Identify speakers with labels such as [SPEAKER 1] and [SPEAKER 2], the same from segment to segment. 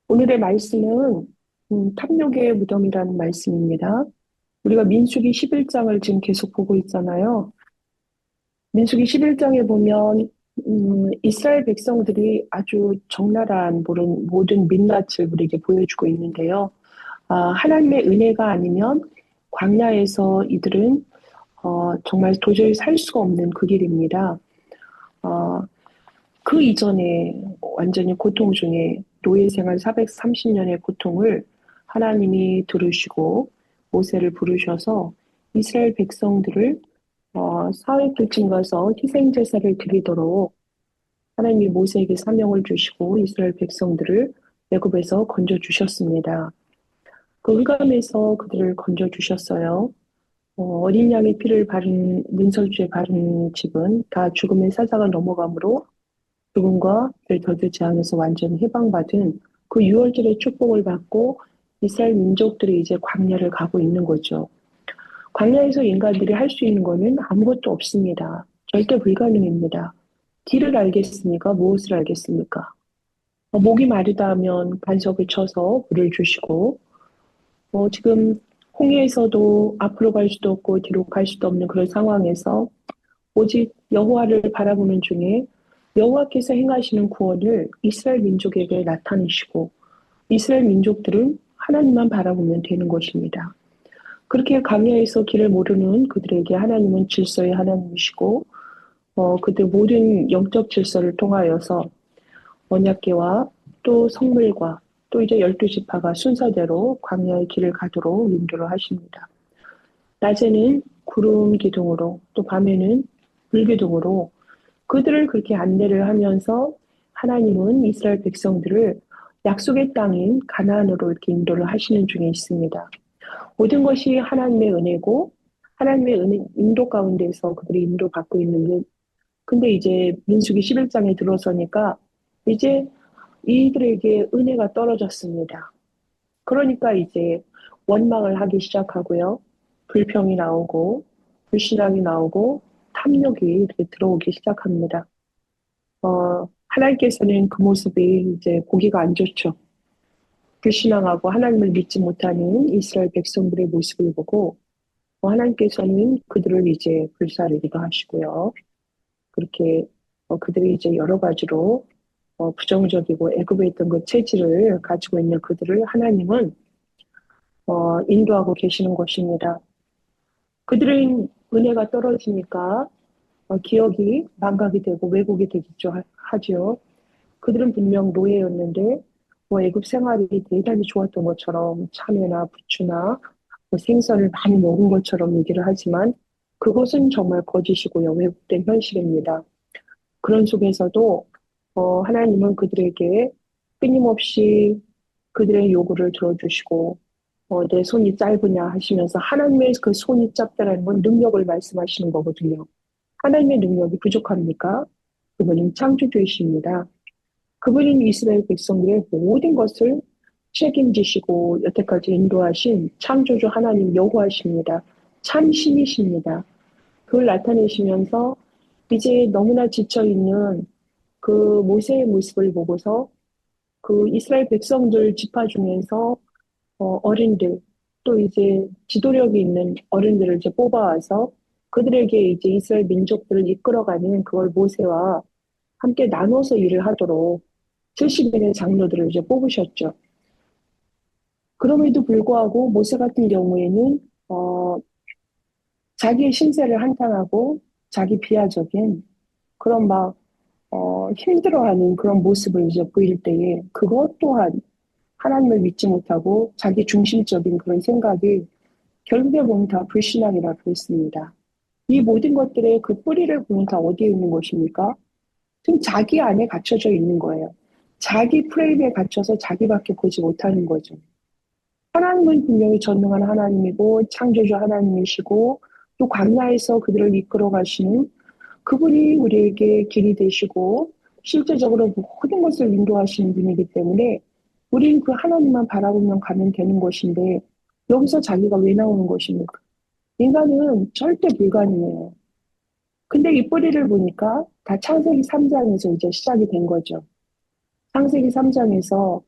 [SPEAKER 1] 오늘의 말씀은 탐욕의 무덤이라는 말씀입니다. 우리가 민수기 11장을 지금 계속 보고 있잖아요. 민수기 11장에 보면 이스라엘 백성들이 아주 적나라한 모든 민낯을 우리에게 보여주고 있는데요. 하나님의 은혜가 아니면 광야에서 이들은 정말 도저히 살 수가 없는 그 길입니다. 어, 그 이전에 완전히 고통 중에 노예 생활 430년의 고통을 하나님이 들으시고 모세를 부르셔서 이스라엘 백성들을 사회불증 가서 희생 제사를 드리도록 하나님이 모세에게 사명을 주시고 이스라엘 백성들을 애굽에서 건져 주셨습니다. 그 흑암에서 그들을 건져 주셨어요. 어린 양의 피를 바른 문설주에 바른 집은 다 죽음의 사자가 넘어가므로 죽음과 죄를 더디지 않아서 완전히 해방받은 그 6월절의 축복을 받고 이스라엘 민족들이 이제 광야를 가고 있는 거죠. 광야에서 인간들이 할 수 있는 거는 아무것도 없습니다. 절대 불가능입니다. 길을 알겠습니까? 무엇을 알겠습니까? 목이 마르다 하면 반석을 쳐서 물을 주시고, 지금 홍해에서도 앞으로 갈 수도 없고 뒤로 갈 수도 없는 그런 상황에서 오직 여호와를 바라보는 중에 여호와께서 행하시는 구원을 이스라엘 민족에게 나타내시고 이스라엘 민족들은 하나님만 바라보면 되는 것입니다. 그렇게 광야에서 길을 모르는 그들에게 하나님은 질서의 하나님이시고 그들 모든 영적 질서를 통하여서 언약궤와 또 성물과 또 이제 12지파가 순서대로 광야의 길을 가도록 인도를 하십니다. 낮에는 구름 기둥으로 또 밤에는 불 기둥으로 그들을 그렇게 안내를 하면서 하나님은 이스라엘 백성들을 약속의 땅인 가나안으로 이렇게 인도를 하시는 중에 있습니다. 모든 것이 하나님의 은혜고 하나님의 인도 가운데서 그들이 인도받고 있는데 근데 이제 민수기 11장에 들어서니까 이제 이들에게 은혜가 떨어졌습니다. 그러니까 이제 원망을 하기 시작하고요. 불평이 나오고 불신앙이 나오고 탐욕이 이렇게 들어오기 시작합니다. 하나님께서는 그 모습이 이제 보기가 안 좋죠. 불신앙하고 하나님을 믿지 못하는 이스라엘 백성들의 모습을 보고 하나님께서는 그들을 이제 불사르기도 하시고요. 그렇게 그들이 이제 여러 가지로 부정적이고 애굽에 있던 그 체질을 가지고 있는 그들을 하나님은 인도하고 계시는 것입니다. 그들의 은혜가 떨어지니까 기억이 망각이 되고 왜곡이 되겠죠 하죠. 그들은 분명 노예였는데 애굽 생활이 대단히 좋았던 것처럼 참외나 부추나 생선을 많이 먹은 것처럼 얘기를 하지만 그것은 정말 거짓이고요. 왜곡된 현실입니다. 그런 속에서도 하나님은 그들에게 끊임없이 그들의 요구를 들어주시고 내 손이 짧으냐 하시면서 하나님의 그 손이 짧다는 건 능력을 말씀하시는 거거든요. 하나님의 능력이 부족합니까? 그분은 창조주이십니다. 그분은 이스라엘 백성들의 모든 것을 책임지시고 여태까지 인도하신 창조주 하나님 여호와십니다. 참 신이십니다. 그걸 나타내시면서 이제 너무나 지쳐있는 그 모세의 모습을 보고서 그 이스라엘 백성들 지파 중에서 어른들 또 이제 지도력이 있는 어른들을 이제 뽑아와서 그들에게 이제 이스라엘 민족들을 이끌어가는 그걸 모세와 함께 나눠서 일을 하도록 70인의 장로들을 이제 뽑으셨죠. 그럼에도 불구하고 모세 같은 경우에는 자기의 신세를 한탄하고 자기 비하적인 그런 막 힘들어하는 그런 모습을 이제 보일 때에 그것 또한 하나님을 믿지 못하고 자기 중심적인 그런 생각이 결국에 보면 다 불신앙이라고 했습니다. 이 모든 것들의 그 뿌리를 보면 다 어디에 있는 것입니까? 지금 자기 안에 갇혀져 있는 거예요. 자기 프레임에 갇혀서 자기밖에 보지 못하는 거죠. 하나님은 분명히 전능한 하나님이고 창조주 하나님이시고 또 광야에서 그들을 이끌어 가시는 그분이 우리에게 길이 되시고 실제적으로 모든 것을 인도하시는 분이기 때문에 우린 그 하나님만 바라보면 가면 되는 것인데 여기서 자기가 왜 나오는 것입니까? 인간은 절대 불가능해요. 근데 이 뿌리를 보니까 다 창세기 3장에서 이제 시작이 된 거죠. 창세기 3장에서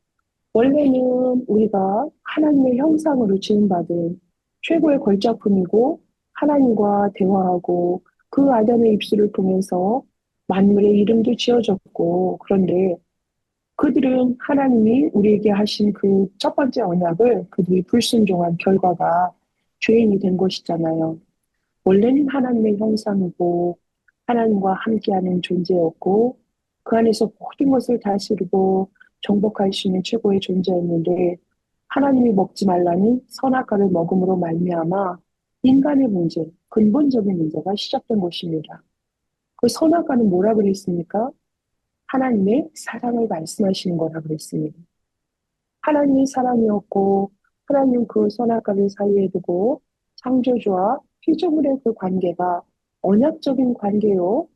[SPEAKER 1] 원래는 우리가 하나님의 형상으로 지음받은 최고의 걸작품이고 하나님과 대화하고 그 아담의 입술을 통해서 만물의 이름도 지어졌고 그런데 그들은 하나님이 우리에게 하신 그 첫 번째 언약을 그들이 불순종한 결과가 죄인이 된 것이잖아요. 원래는 하나님의 형상이고 하나님과 함께하는 존재였고 그 안에서 모든 것을 다스리고 정복할 수 있는 최고의 존재였는데 하나님이 먹지 말라는 선악과를 먹음으로 말미암아 인간의 문제, 근본적인 문제가 시작된 것입니다. 그 선악과는 뭐라 그랬습니까? 하나님의 사랑을 말씀하시는 거라 그랬습니다. 하나님이 사랑이었고 하나님 그 선악과를 사이에 두고 창조주와 피조물의 그 관계가 언약적인 관계요.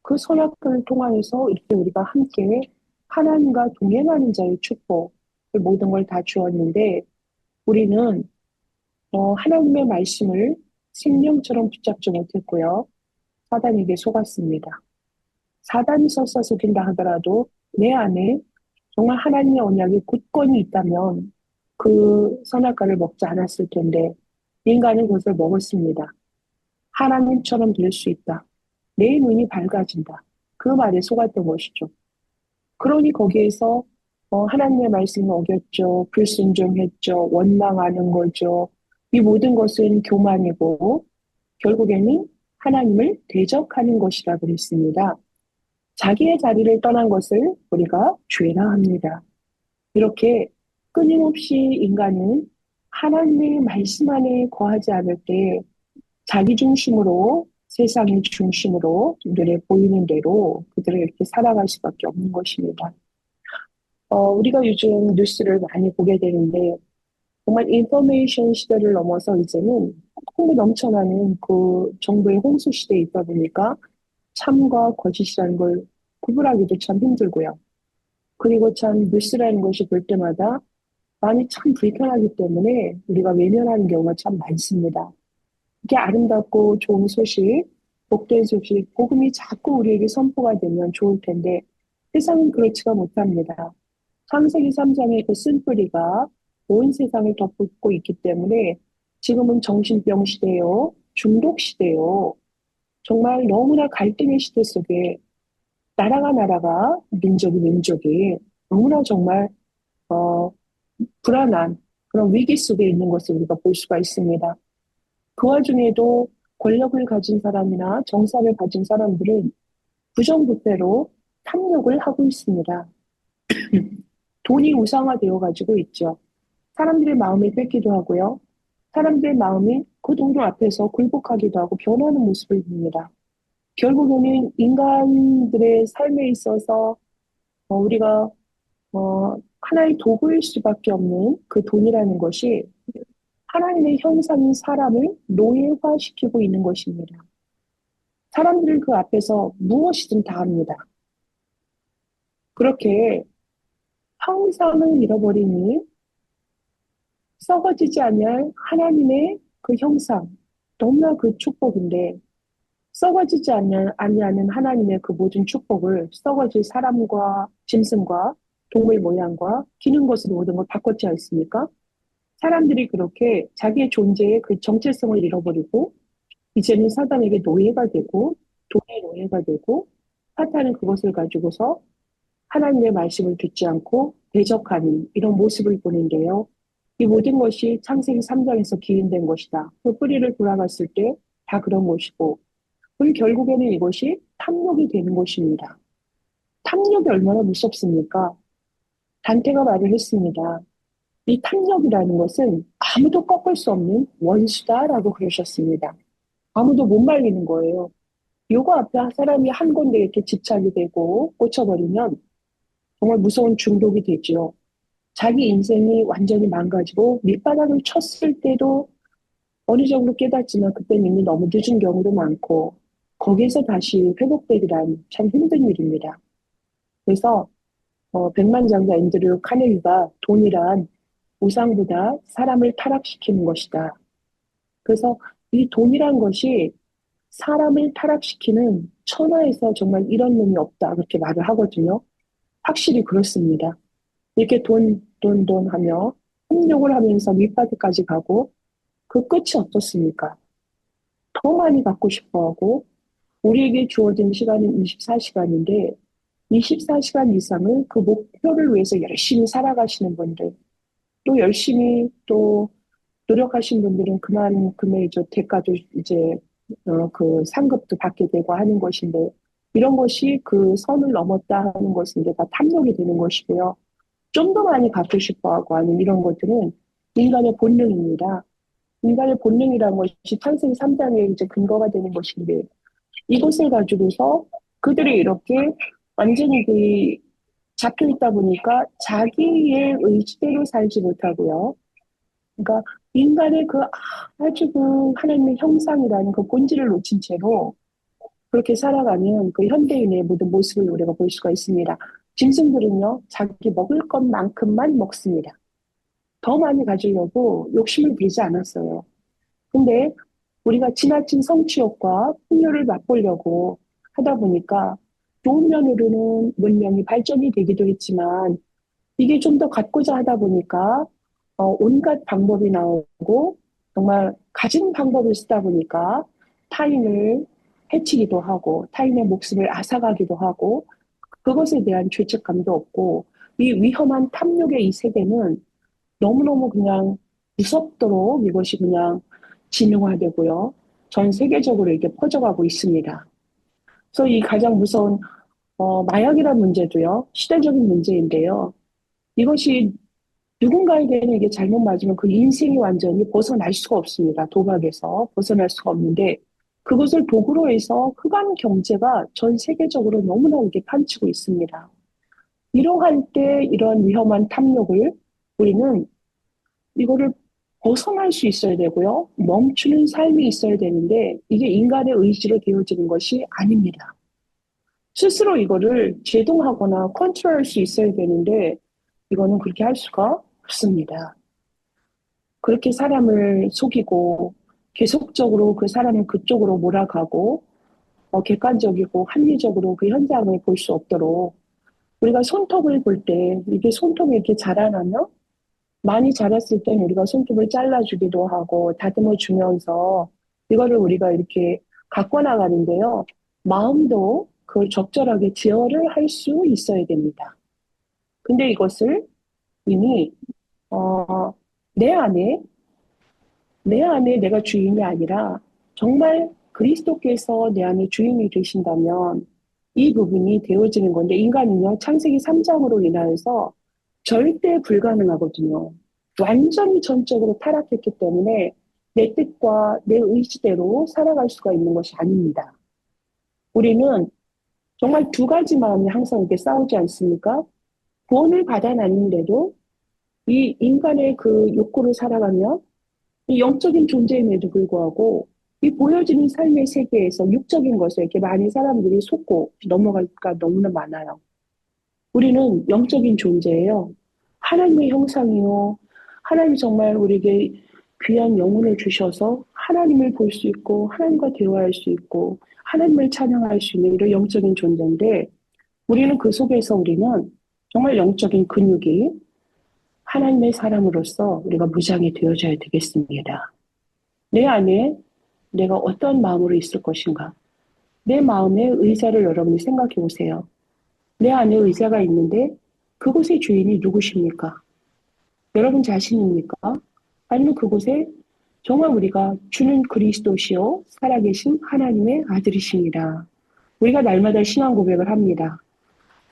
[SPEAKER 1] 그 선악과를 통하여서 이렇게 우리가 함께 하나님과 동행하는 자의 축복, 그 모든 걸 다 주었는데 우리는 하나님의 말씀을 생명처럼 붙잡지 못했고요. 사단에게 속았습니다. 사단이 설사속인다 하더라도 내 안에 정말 하나님의 언약이 굳건히 있다면 그 선악과를 먹지 않았을 텐데 인간은 그것을 먹었습니다. 하나님처럼 될 수 있다. 내 눈이 밝아진다. 그 말에 속았던 것이죠. 그러니 거기에서 하나님의 말씀을 어겼죠. 불순종했죠. 원망하는 거죠. 이 모든 것은 교만이고 결국에는 하나님을 대적하는 것이라 그랬습니다. 자기의 자리를 떠난 것을 우리가 죄라 합니다. 이렇게 끊임없이 인간은 하나님의 말씀 안에 거하지 않을 때 자기 중심으로 세상의 중심으로 눈에 보이는 대로 그들을 이렇게 살아갈 수밖에 없는 것입니다. 우리가 요즘 뉴스를 많이 보게 되는데 정말 인포메이션 시대를 넘어서 이제는 홍보 넘쳐나는 그 정부의 홍수 시대에 있다 보니까 참과 거짓이라는 걸 구분하기도 참 힘들고요. 그리고 참 뉴스라는 것이 볼 때마다 마음이 참 불편하기 때문에 우리가 외면하는 경우가 참 많습니다. 이게 아름답고 좋은 소식, 복된 소식, 복음이 자꾸 우리에게 선포가 되면 좋을 텐데 세상은 그렇지가 못합니다. 창세기 3장의 그 쓴뿌리가 온 세상을 덮고 있기 때문에 지금은 정신병 시대요, 중독 시대요. 정말 너무나 갈등의 시대 속에 나라가 민족이 민족이 너무나 정말 어, 불안한 그런 위기 속에 있는 것을 우리가 볼 수가 있습니다. 그 와중에도 권력을 가진 사람이나 정사를 가진 사람들은 부정부패로 탐욕을 하고 있습니다. 돈이 우상화되어 가지고 있죠. 사람들의 마음을 뺏기도 하고요. 사람들의 마음이 그 돈 앞에서 굴복하기도 하고 변하는 모습을 봅니다. 결국에는 인간들의 삶에 있어서 우리가 하나의 도구일 수밖에 없는 그 돈이라는 것이 하나님의 형상인 사람을 노예화시키고 있는 것입니다. 사람들은 그 앞에서 무엇이든 다 합니다. 그렇게 형상을 잃어버리니 썩어지지 않을 하나님의 그 형상, 너무나 그 축복인데 썩어지지 아니하는 하나님의 그 모든 축복을 썩어질 사람과 짐승과 동물 모양과 기는 것으로 모든 걸 바꿨지 않습니까? 사람들이 그렇게 자기의 존재의 그 정체성을 잃어버리고 이제는 사단에게 노예가 되고 돈의 노예가 되고 사탄은 그것을 가지고서 하나님의 말씀을 듣지 않고 대적하는 이런 모습을 보는데요. 이 모든 것이 창세기 3장에서 기인된 것이다. 그 뿌리를 돌아갔을 때 다 그런 것이고 그리고 결국에는 이것이 탐욕이 되는 것입니다. 탐욕이 얼마나 무섭습니까? 단테가 말을 했습니다. 이 탐욕이라는 것은 아무도 꺾을 수 없는 원수다라고 그러셨습니다. 아무도 못 말리는 거예요. 요거 앞에 사람이 한 군데 이렇게 집착이 되고 꽂혀버리면 정말 무서운 중독이 되죠. 자기 인생이 완전히 망가지고 밑바닥을 쳤을 때도 어느 정도 깨닫지만 그때는 이미 너무 늦은 경우도 많고 거기에서 다시 회복되기란 참 힘든 일입니다. 그래서 백만장자 앤드류 카네기가 돈이란 우상보다 사람을 타락시키는 것이다. 그래서 이 돈이란 것이 사람을 타락시키는 천하에서 정말 이런 놈이 없다. 그렇게 말을 하거든요. 확실히 그렇습니다. 이렇게 돈 돈 하며 협력을 하면서 밑바닥까지 가고 그 끝이 어떻습니까? 더 많이 갖고 싶어 하고 우리에게 주어진 시간은 24시간인데 24시간 이상을 그 목표를 위해서 열심히 살아가시는 분들 또 열심히 또 노력하신 분들은 그만큼의 이제 대가도 이제 그 상급도 받게 되고 하는 것인데 이런 것이 그 선을 넘었다 하는 것은 이제 다 탐욕이 되는 것이고요. 좀 더 많이 갖고 싶어 하고 하는 이런 것들은 인간의 본능입니다. 인간의 본능이라는 것이 창세기 3장에 이제 근거가 되는 것인데 이것을 가지고서 그들이 이렇게 완전히 그 잡혀 있다 보니까 자기의 의지대로 살지 못하고요. 그러니까 인간의 그 아주 그 하나님의 형상이라는 그 본질을 놓친 채로 그렇게 살아가는 그 현대인의 모든 모습을 우리가 볼 수가 있습니다. 짐승들은요, 자기 먹을 것만큼만 먹습니다. 더 많이 가지려고 욕심을 부리지 않았어요. 근데 우리가 지나친 성취욕과 풍요를 맛보려고 하다 보니까 좋은 면으로는 문명이 발전이 되기도 했지만 이게 좀 더 갖고자 하다 보니까 온갖 방법이 나오고 정말 가진 방법을 쓰다 보니까 타인을 해치기도 하고 타인의 목숨을 앗아가기도 하고 그것에 대한 죄책감도 없고 이 위험한 탐욕의 이 세계는 너무너무 그냥 무섭도록 이것이 그냥 진흥화되고요. 전 세계적으로 이렇게 퍼져가고 있습니다. 그래서 이 가장 무서운 마약이라는 문제도요. 시대적인 문제인데요. 이것이 누군가에게는 이게 잘못 맞으면 그 인생이 완전히 벗어날 수가 없습니다. 도박에서 벗어날 수가 없는데 그것을 도구로 해서 흑암 경제가 전 세계적으로 너무나 이게 판치고 있습니다. 이러할 때 이런 위험한 탐욕을 우리는 이거를 벗어날 수 있어야 되고요. 멈추는 삶이 있어야 되는데 이게 인간의 의지로 되어지는 것이 아닙니다. 스스로 이거를 제동하거나 컨트롤할 수 있어야 되는데 이거는 그렇게 할 수가 없습니다. 그렇게 사람을 속이고 계속적으로 그 사람을 그쪽으로 몰아가고 객관적이고 합리적으로 그 현장을 볼 수 없도록 우리가 손톱을 볼 때 이게 손톱이 이렇게 자라나면 많이 자랐을 땐 우리가 손톱을 잘라주기도 하고 다듬어 주면서 이거를 우리가 이렇게 갖고 나가는데요. 마음도 그걸 적절하게 제어를 할 수 있어야 됩니다. 근데 이것을 이미 어, 내 안에 내 안에 내가 주인이 아니라 정말 그리스도께서 내 안에 주인이 되신다면 이 부분이 되어지는 건데 인간은요 창세기 3장으로 인하여서 절대 불가능하거든요. 완전히 전적으로 타락했기 때문에 내 뜻과 내 의지대로 살아갈 수가 있는 것이 아닙니다. 우리는 정말 두 가지 마음이 항상 이렇게 싸우지 않습니까? 구원을 받아놨는데도 이 인간의 그 욕구를 살아가며 이 영적인 존재임에도 불구하고 이 보여지는 삶의 세계에서 육적인 것에 이렇게 많은 사람들이 속고 넘어갈까 너무나 많아요. 우리는 영적인 존재예요. 하나님의 형상이요. 하나님 정말 우리에게 귀한 영혼을 주셔서 하나님을 볼 수 있고 하나님과 대화할 수 있고 하나님을 찬양할 수 있는 이런 영적인 존재인데 우리는 그 속에서 우리는 정말 영적인 근육이 하나님의 사람으로서 우리가 무장이 되어져야 되겠습니다. 내 안에 내가 어떤 마음으로 있을 것인가? 내 마음의 의자를 여러분이 생각해 보세요. 내 안에 의자가 있는데 그곳의 주인이 누구십니까? 여러분 자신입니까? 아니면 그곳에 정말 우리가 주는 그리스도시요 살아계신 하나님의 아들이십니다. 우리가 날마다 신앙 고백을 합니다.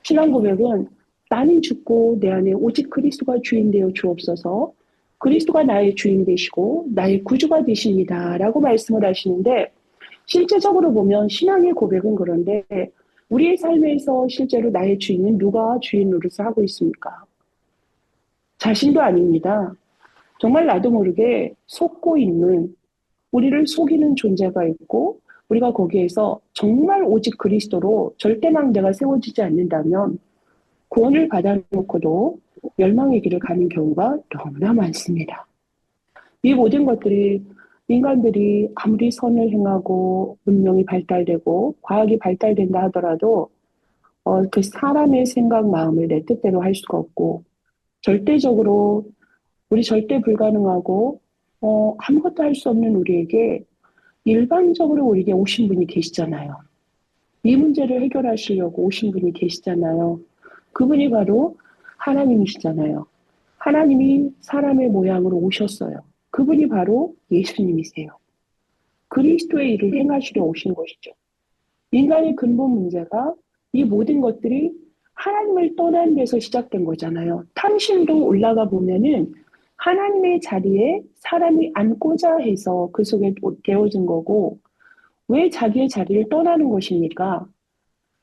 [SPEAKER 1] 신앙 고백은 나는 죽고 내 안에 오직 그리스도가 주인 되어 주옵소서. 그리스도가 나의 주인 되시고 나의 구주가 되십니다. 라고 말씀을 하시는데 실제적으로 보면 신앙의 고백은 그런데 우리의 삶에서 실제로 나의 주인은 누가 주인 노릇을 하고 있습니까? 자신도 아닙니다. 정말 나도 모르게 속고 있는 우리를 속이는 존재가 있고 우리가 거기에서 정말 오직 그리스도로 절대망 내가 세워지지 않는다면 구원을 받아놓고도 멸망의 길을 가는 경우가 너무나 많습니다. 이 모든 것들이 인간들이 아무리 선을 행하고 문명이 발달되고 과학이 발달된다 하더라도 그 사람의 생각 마음을 내 뜻대로 할 수가 없고 절대적으로 우리 절대 불가능하고 아무것도 할 수 없는 우리에게 일방적으로 우리에게 오신 분이 계시잖아요. 이 문제를 해결하시려고 오신 분이 계시잖아요. 그분이 바로 하나님이시잖아요. 하나님이 사람의 모양으로 오셨어요. 그분이 바로 예수님이세요. 그리스도의 일을 행하시려 오신 것이죠. 인간의 근본 문제가 이 모든 것들이 하나님을 떠난 데서 시작된 거잖아요. 탐심도 올라가 보면은 하나님의 자리에 사람이 앉고자 해서 그 속에 되어진 거고, 왜 자기의 자리를 떠나는 것입니까?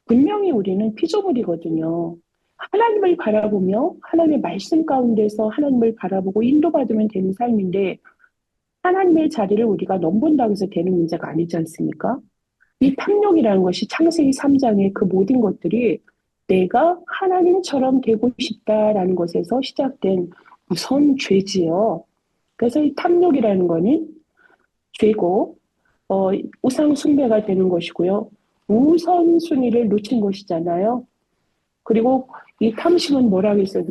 [SPEAKER 1] 분명히 우리는 피조물이거든요. 하나님을 바라보며 하나님의 말씀 가운데서 하나님을 바라보고 인도받으면 되는 삶인데, 하나님의 자리를 우리가 넘본다고 해서 되는 문제가 아니지 않습니까? 이 탐욕이라는 것이 창세기 3장의 그 모든 것들이 내가 하나님처럼 되고 싶다라는 것에서 시작된 무서운 죄지요. 그래서 이 탐욕이라는 거는 죄고, 우상 숭배가 되는 것이고요. 우선순위를 놓친 것이잖아요. 그리고 이 탐심은 뭐라고 했어요?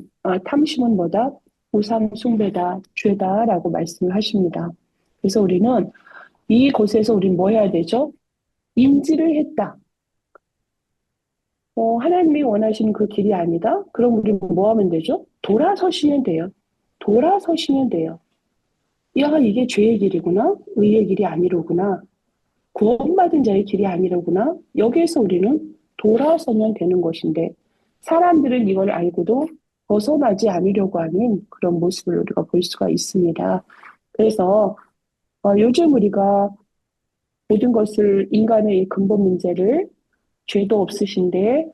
[SPEAKER 1] 탐심은 뭐다? 우상 숭배다, 죄다라고 말씀을 하십니다. 그래서 우리는 이곳에서 우리는 뭐 해야 되죠? 인지를 했다. 하나님이 원하시는 그 길이 아니다? 그럼 우리 뭐 하면 되죠? 돌아서시면 돼요. 돌아서시면 돼요. 야, 이게 죄의 길이구나? 의의 길이 아니로구나. 구원받은 자의 길이 아니로구나. 여기에서 우리는 돌아서면 되는 것인데, 사람들은 이걸 알고도 벗어나지 않으려고 하는 그런 모습을 우리가 볼 수가 있습니다. 그래서 요즘 우리가 모든 것을 인간의 근본 문제를 죄도 없으신데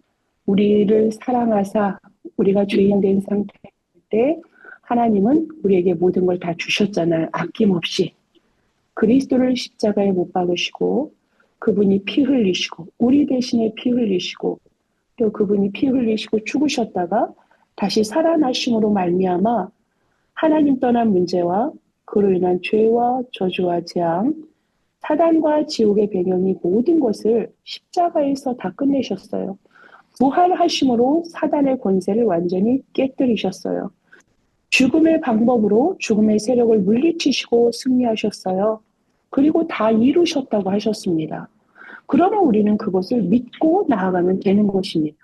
[SPEAKER 1] 우리를 사랑하사 우리가 죄인 된 상태 때 하나님은 우리에게 모든 걸 다 주셨잖아요. 아낌없이. 그리스도를 십자가에 못 박으시고 그분이 피 흘리시고 우리 대신에 피 흘리시고 또 그분이 피 흘리시고 죽으셨다가 다시 살아나심으로 말미암아 하나님 떠난 문제와 그로 인한 죄와 저주와 재앙, 사단과 지옥의 배경이 모든 것을 십자가에서 다 끝내셨어요. 부활하심으로 사단의 권세를 완전히 깨뜨리셨어요. 죽음의 방법으로 죽음의 세력을 물리치시고 승리하셨어요. 그리고 다 이루셨다고 하셨습니다. 그러면 우리는 그것을 믿고 나아가면 되는 것입니다.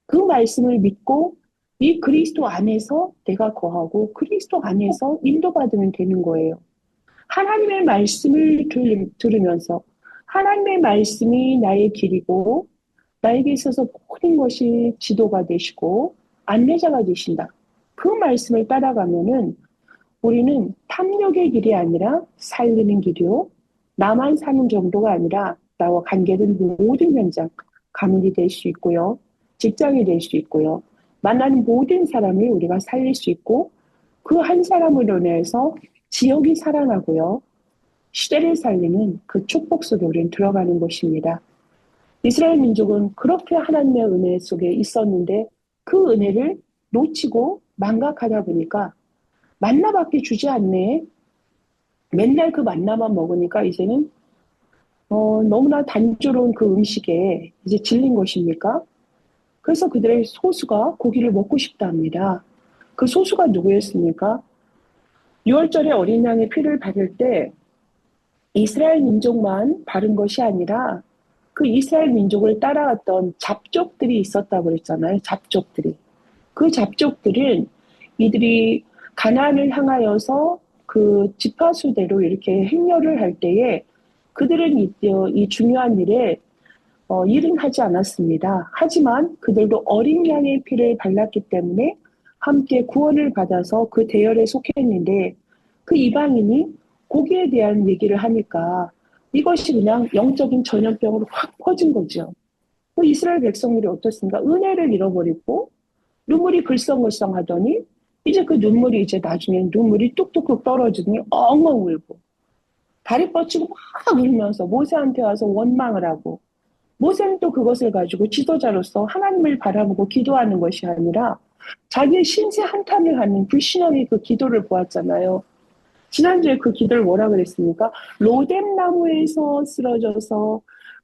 [SPEAKER 1] 그 말씀을 믿고 이 그리스도 안에서 내가 거하고 그리스도 안에서 인도받으면 되는 거예요. 하나님의 말씀을 들으면서 하나님의 말씀이 나의 길이고 나에게 있어서 모든 것이 지도가 되시고 안내자가 되신다. 그 말씀을 따라가면은 우리는 탐욕의 길이 아니라 살리는 길이요. 나만 사는 정도가 아니라 나와 관계된 모든 현장, 가문이 될 수 있고요. 직장이 될 수 있고요. 만나는 모든 사람을 우리가 살릴 수 있고 그 한 사람으로 인해서 지역이 살아나고요. 시대를 살리는 그 축복 속에 우리는 들어가는 것입니다. 이스라엘 민족은 그렇게 하나님의 은혜 속에 있었는데 그 은혜를 놓치고 망각하다 보니까 만나밖에 주지 않네. 맨날 그 만나만 먹으니까 이제는 너무나 단조로운 그 음식에 이제 질린 것입니까? 그래서 그들의 소수가 고기를 먹고 싶다 합니다. 그 소수가 누구였습니까? 6월절에 어린 양의 피를 바를 때 이스라엘 민족만 바른 것이 아니라 그 이스라엘 민족을 따라갔던 잡족들이 있었다고 그랬잖아요. 잡족들이. 그 잡족들은 이들이 가나안을 향하여서 그 지파수대로 이렇게 행렬을 할 때에 그들은 이 중요한 일에 일은 하지 않았습니다. 하지만 그들도 어린 양의 피를 발랐기 때문에 함께 구원을 받아서 그 대열에 속했는데 그 이방인이 고기에 대한 얘기를 하니까 이것이 그냥 영적인 전염병으로 확 퍼진 거죠. 그 이스라엘 백성들이 어떻습니까? 은혜를 잃어버리고 눈물이 글썽글썽하더니 이제 그 눈물이 이제 나중에 눈물이 뚝뚝뚝 떨어지더니 엉엉 울고 다리 뻗치고 막 울면서 모세한테 와서 원망을 하고 모세는 또 그것을 가지고 지도자로서 하나님을 바라보고 기도하는 것이 아니라 자기의 신세 한탄을 하는 불신앙의 그 기도를 보았잖아요. 지난주에 그 기도를 뭐라 그랬습니까? 로뎀나무에서 쓰러져서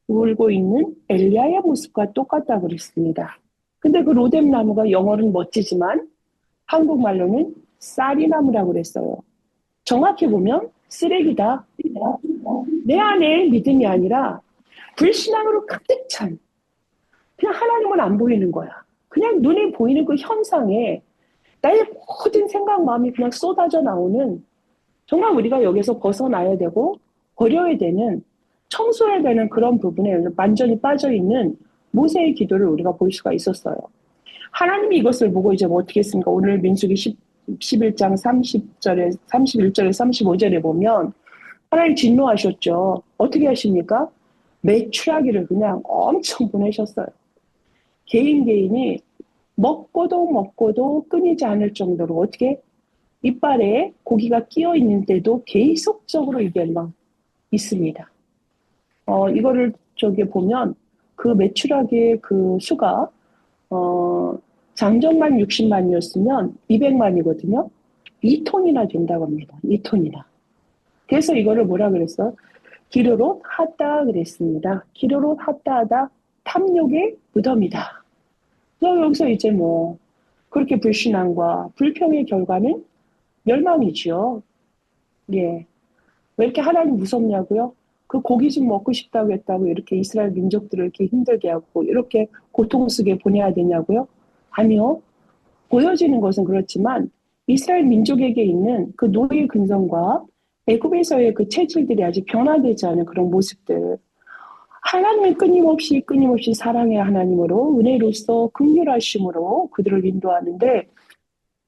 [SPEAKER 1] 울고 있는 엘리야의 모습과 똑같다고 그랬습니다. 근데 그 로뎀나무가 영어는 멋지지만 한국말로는 쌀이나무라고 그랬어요. 정확히 보면 쓰레기다. 내 안에 믿음이 아니라 불신앙으로 가득 찬, 그냥 하나님은 안 보이는 거야. 그냥 눈에 보이는 그 현상에 나의 모든 생각, 마음이 그냥 쏟아져 나오는, 정말 우리가 여기서 벗어나야 되고 버려야 되는, 청소해야 되는 그런 부분에 완전히 빠져있는 모세의 기도를 우리가 볼 수가 있었어요. 하나님이 이것을 보고 이제 뭐 어떻게 했습니까? 오늘 민수기 11장 30절에, 31절에 35절에 보면 하나님 진노하셨죠. 어떻게 하십니까? 메추라기를 그냥 엄청 보내셨어요. 개인이 먹고도 먹고도 끊이지 않을 정도로, 어떻게 이빨에 고기가 끼어 있는데도 계속적으로 이게 막 있습니다. 이거를 저기 보면 그 메추라기의 그 수가 장정만 60만이었으면 200만이거든요. 2톤이나 된다고 합니다. 2톤이나. 그래서 이거를 뭐라 그랬어? 기르롯 하다 그랬습니다. 기르롯 하다 하다 탐욕의 무덤이다. 그래서 여기서 이제 뭐 그렇게 불신앙과 불평의 결과는 멸망이지요. 예. 왜 이렇게 하나님 무섭냐고요? 그 고기 좀 먹고 싶다고 했다고 이렇게 이스라엘 민족들을 이렇게 힘들게 하고 이렇게 고통 속에 보내야 되냐고요? 아니요. 보여지는 것은 그렇지만 이스라엘 민족에게 있는 그 노예 근성과 애굽에서의 그 체질들이 아직 변화되지 않은 그런 모습들. 하나님은 끊임없이 사랑의 하나님으로 은혜로서 긍휼하심으로 그들을 인도하는데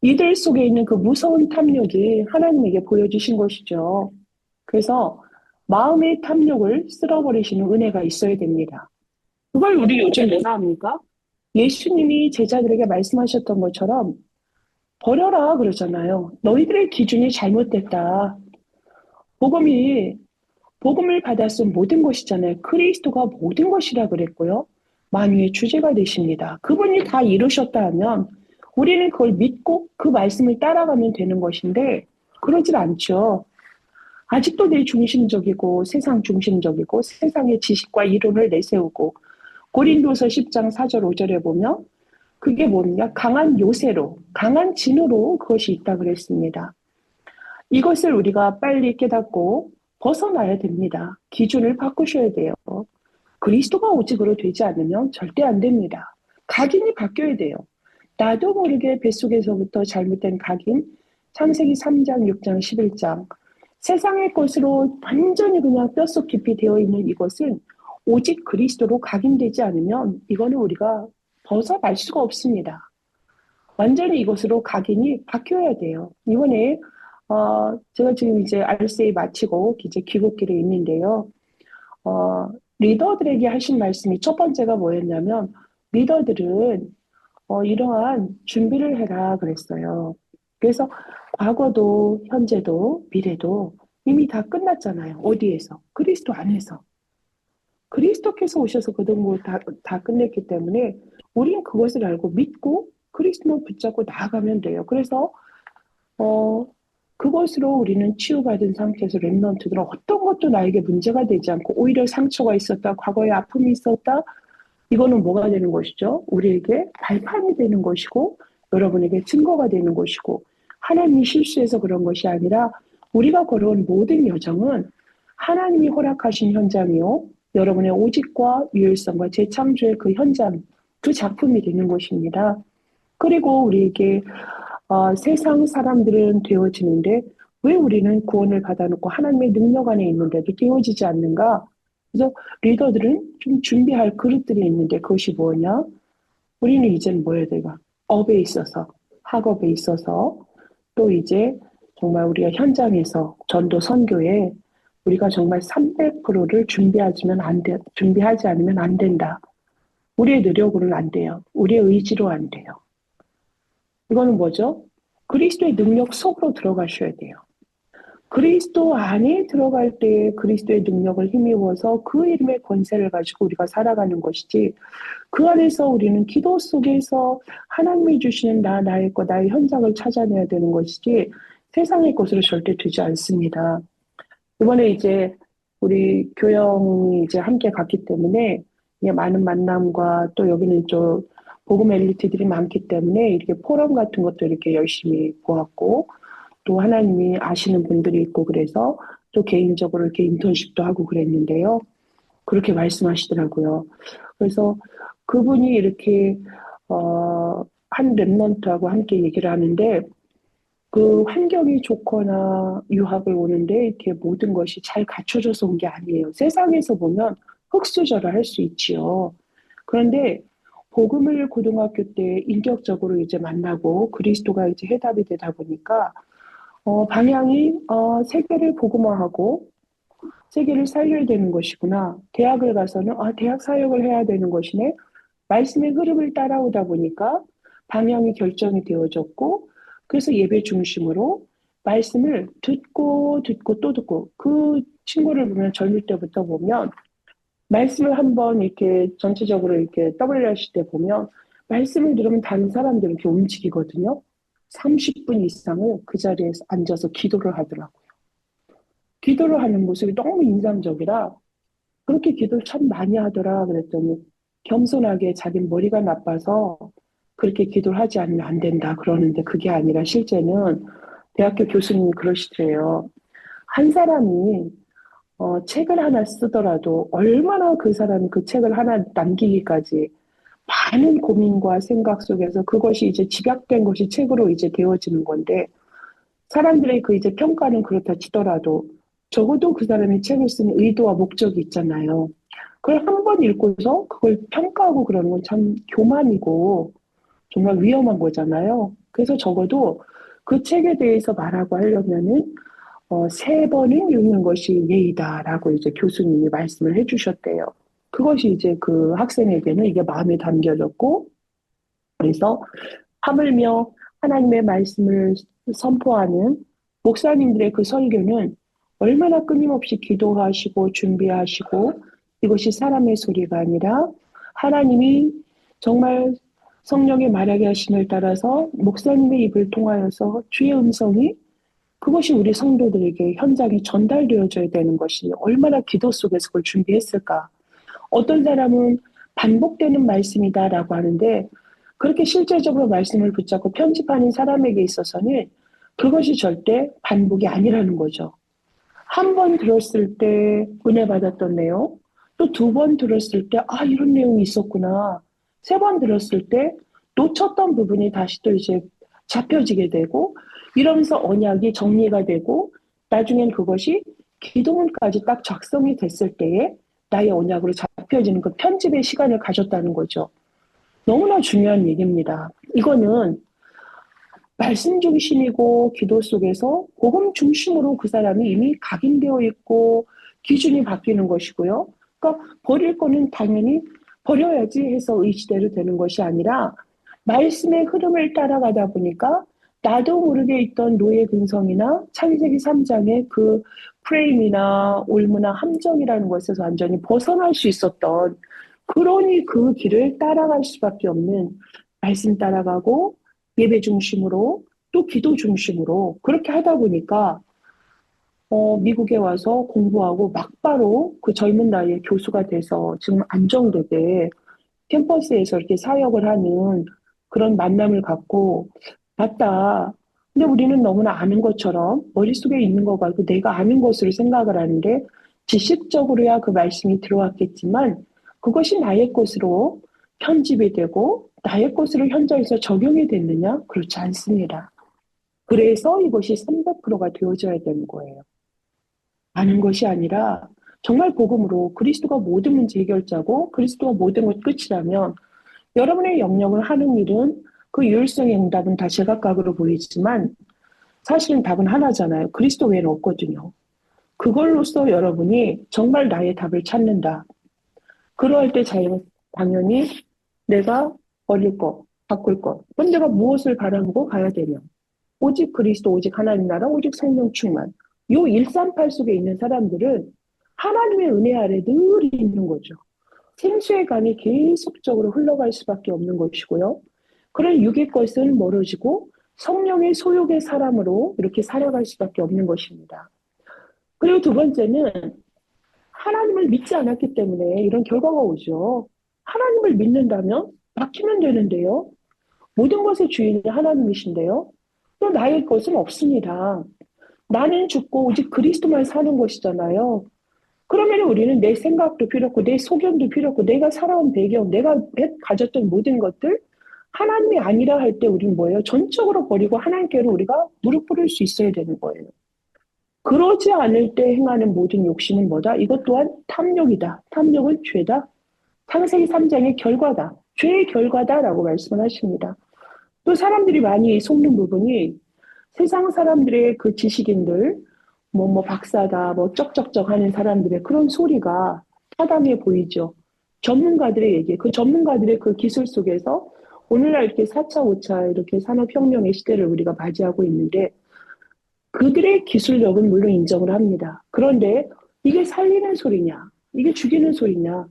[SPEAKER 1] 이들 속에 있는 그 무서운 탐욕이 하나님에게 보여주신 것이죠. 그래서 마음의 탐욕을 쓸어버리시는 은혜가 있어야 됩니다. 그걸 우리 요즘 뭐라 합니까? 예수님이 제자들에게 말씀하셨던 것처럼 버려라 그러잖아요. 너희들의 기준이 잘못됐다. 복음이 복음을 받았은 모든 것이잖아요. 그리스도가 모든 것이라 그랬고요. 만유의 주제가 되십니다. 그분이 다 이루셨다 하면 우리는 그걸 믿고 그 말씀을 따라가면 되는 것인데 그러질 않죠. 아직도 내 중심적이고 세상 중심적이고 세상의 지식과 이론을 내세우고 고린도서 10장 4절 5절에 보면 그게 뭐냐? 강한 요새로, 강한 진으로 그것이 있다 그랬습니다. 이것을 우리가 빨리 깨닫고 벗어나야 됩니다. 기준을 바꾸셔야 돼요. 그리스도가 오직으로 되지 않으면 절대 안 됩니다. 각인이 바뀌어야 돼요. 나도 모르게 뱃속에서부터 잘못된 각인, 창세기 3장, 6장, 11장, 세상의 것으로 완전히 그냥 뼛속 깊이 되어 있는 이것은 오직 그리스도로 각인되지 않으면 이거는 우리가 벗어날 수가 없습니다. 완전히 이것으로 각인이 바뀌어야 돼요. 이번에 제가 지금 이제 RCA 마치고 이제 귀국길에 있는데요. 리더들에게 하신 말씀이 첫 번째가 뭐였냐면 리더들은 이러한 준비를 해라 그랬어요. 그래서 과거도 현재도 미래도 이미 다 끝났잖아요. 어디에서? 그리스도 안에서. 그리스도께서 오셔서 그 등을 다 끝냈기 때문에 우린 그것을 알고 믿고 그리스도만 붙잡고 나아가면 돼요. 그래서 그것으로 우리는 치유받은 상태에서 렘넌트들은 어떤 것도 나에게 문제가 되지 않고 오히려 상처가 있었다, 과거에 아픔이 있었다, 이거는 뭐가 되는 것이죠? 우리에게 발판이 되는 것이고 여러분에게 증거가 되는 것이고 하나님이 실수해서 그런 것이 아니라 우리가 걸어온 모든 여정은 하나님이 허락하신 현장이요. 여러분의 오직과 유일성과 재창조의 그 현장, 그 작품이 되는 것입니다. 그리고 우리에게 세상 사람들은 되어지는데 왜 우리는 구원을 받아놓고 하나님의 능력 안에 있는데도 되어지지 않는가? 그래서 리더들은 좀 준비할 그릇들이 있는데 그것이 뭐냐? 우리는 이제는 뭐 해야 돼요? 업에 있어서, 학업에 있어서 또 이제 정말 우리가 현장에서 전도 선교에 우리가 정말 300%를 준비하지 않으면 안 된다. 우리의 노력으로는 안 돼요. 우리의 의지로 안 돼요. 이거는 뭐죠? 그리스도의 능력 속으로 들어가셔야 돼요. 그리스도 안에 들어갈 때 그리스도의 능력을 힘입어서 그 이름의 권세를 가지고 우리가 살아가는 것이지 그 안에서 우리는 기도 속에서 하나님이 주시는 나의 것, 나의 현장을 찾아내야 되는 것이지 세상의 것으로 절대 되지 않습니다. 이번에 이제 우리 교영이 이제 함께 갔기 때문에 많은 만남과 또 여기는 좀 복음 엘리트들이 많기 때문에 이렇게 포럼 같은 것도 이렇게 열심히 보았고, 또 하나님이 아시는 분들이 있고 그래서 또 개인적으로 이렇게 인턴십도 하고 그랬는데요. 그렇게 말씀하시더라고요. 그래서 그분이 이렇게 한 랩런트하고 함께 얘기를 하는데 그 환경이 좋거나 유학을 오는데 이렇게 모든 것이 잘 갖춰져서 온 게 아니에요. 세상에서 보면 흙수저를 할 수 있지요. 그런데 복음을 고등학교 때 인격적으로 이제 만나고 그리스도가 이제 해답이 되다 보니까 방향이 세계를 복음화하고 세계를 살려야 되는 것이구나. 대학을 가서는 대학 사역을 해야 되는 것이네. 말씀의 흐름을 따라오다 보니까 방향이 결정이 되어졌고 그래서 예배 중심으로 말씀을 듣고 듣고 또 듣고 그 친구를 보면 젊을 때부터 보면 말씀을 한번 이렇게 전체적으로 이렇게 WRC 때 보면 말씀을 들으면 다른 사람들은 이렇게 움직이거든요. 30분 이상을 그 자리에서 앉아서 기도를 하더라고요. 기도를 하는 모습이 너무 인상적이라 그렇게 기도를 참 많이 하더라 그랬더니 겸손하게 자기 머리가 나빠서 그렇게 기도를 하지 않으면 안 된다 그러는데 그게 아니라 실제는 대학교 교수님이 그러시더래요. 한 사람이 책을 하나 쓰더라도 얼마나 그 사람이 그 책을 하나 남기기까지 많은 고민과 생각 속에서 그것이 이제 집약된 것이 책으로 이제 되어지는 건데 사람들의 그 이제 평가는 그렇다 치더라도 적어도 그 사람이 책을 쓴 의도와 목적이 있잖아요. 그걸 한 번 읽고서 그걸 평가하고 그러는 건 참 교만이고 정말 위험한 거잖아요. 그래서 적어도 그 책에 대해서 말하고 하려면은 세 번은 읽는 것이 예의다라고 이제 교수님이 말씀을 해주셨대요. 그것이 이제 그 학생에게는 이게 마음에 담겨졌고 그래서 하물며 하나님의 말씀을 선포하는 목사님들의 그 설교는 얼마나 끊임없이 기도하시고 준비하시고 이것이 사람의 소리가 아니라 하나님이 정말 성령의 말하게 하심을 따라서 목사님의 입을 통하여서 주의 음성이 그것이 우리 성도들에게 현장에 전달되어져야 되는 것이 얼마나 기도 속에서 그걸 준비했을까. 어떤 사람은 반복되는 말씀이다라고 하는데 그렇게 실제적으로 말씀을 붙잡고 편집하는 사람에게 있어서는 그것이 절대 반복이 아니라는 거죠. 한 번 들었을 때 은혜 받았던 내용, 또 두 번 들었을 때, 이런 내용이 있었구나. 세 번 들었을 때 놓쳤던 부분이 다시 또 이제 잡혀지게 되고, 이러면서 언약이 정리가 되고, 나중엔 그것이 기도문까지 딱 작성이 됐을 때에 나의 언약으로 잡혀지는 그 편집의 시간을 가졌다는 거죠. 너무나 중요한 얘기입니다. 이거는 말씀 중심이고 기도 속에서 복음 중심으로 그 사람이 이미 각인되어 있고 기준이 바뀌는 것이고요. 그러니까 버릴 거는 당연히 버려야지 해서 의지대로 되는 것이 아니라 말씀의 흐름을 따라가다 보니까 나도 모르게 있던 노예 근성이나 창세기 3장의 그 프레임이나 올무나 함정이라는 것에서 완전히 벗어날 수 있었던 그러니 그 길을 따라갈 수밖에 없는 말씀 따라가고 예배 중심으로 또 기도 중심으로 그렇게 하다 보니까 미국에 와서 공부하고 막바로 그 젊은 나이에 교수가 돼서 지금 안정되게 캠퍼스에서 이렇게 사역을 하는 그런 만남을 갖고 맞다. 근데 우리는 너무나 아는 것처럼 머릿속에 있는 거 가지고 내가 아는 것으로 생각을 하는데 지식적으로야 그 말씀이 들어왔겠지만 그것이 나의 것으로 편집이 되고 나의 것으로 현장에서 적용이 됐느냐? 그렇지 않습니다. 그래서 이것이 300%가 되어져야 되는 거예요. 아는 것이 아니라 정말 복음으로 그리스도가 모든 문제 해결자고 그리스도가 모든 것 끝이라면 여러분의 영역을 하는 일은 그 유일성의 응답은 다 제각각으로 보이지만 사실은 답은 하나잖아요. 그리스도 외에는 없거든요. 그걸로써 여러분이 정말 나의 답을 찾는다. 그럴 때 당연히 내가 버릴 것, 바꿀 것. 그럼 내가 무엇을 바라보고 가야 되냐. 오직 그리스도, 오직 하나님 나라, 오직 성령 충만. 요 138 속에 있는 사람들은 하나님의 은혜 아래 늘 있는 거죠. 생수의 강이 계속적으로 흘러갈 수밖에 없는 것이고요. 그런 육의 것은 멀어지고 성령의 소욕의 사람으로 이렇게 살아갈 수밖에 없는 것입니다. 그리고 두 번째는 하나님을 믿지 않았기 때문에 이런 결과가 오죠. 하나님을 믿는다면 바뀌면 되는데요. 모든 것의 주인이 하나님이신데요. 또 나의 것은 없습니다. 나는 죽고 오직 그리스도만 사는 것이잖아요. 그러면 우리는 내 생각도 필요 없고, 내 소견도 필요 없고, 내가 살아온 배경, 내가 가졌던 모든 것들, 하나님이 아니라 할 때 우리는 뭐예요? 전적으로 버리고 하나님께로 우리가 무릎 꿇을 수 있어야 되는 거예요. 그러지 않을 때 행하는 모든 욕심은 뭐다? 이것 또한 탐욕이다. 탐욕은 죄다. 창세기 3장의 결과다. 죄의 결과다라고 말씀을 하십니다. 또 사람들이 많이 속는 부분이 세상 사람들의 그 지식인들, 박사다, 쩍쩍쩍 하는 사람들의 그런 소리가 타당해 보이죠. 전문가들의 얘기, 그 전문가들의 그 기술 속에서 오늘날 이렇게 4차, 5차 이렇게 산업혁명의 시대를 우리가 맞이하고 있는데 그들의 기술력은 물론 인정을 합니다. 그런데 이게 살리는 소리냐, 이게 죽이는 소리냐,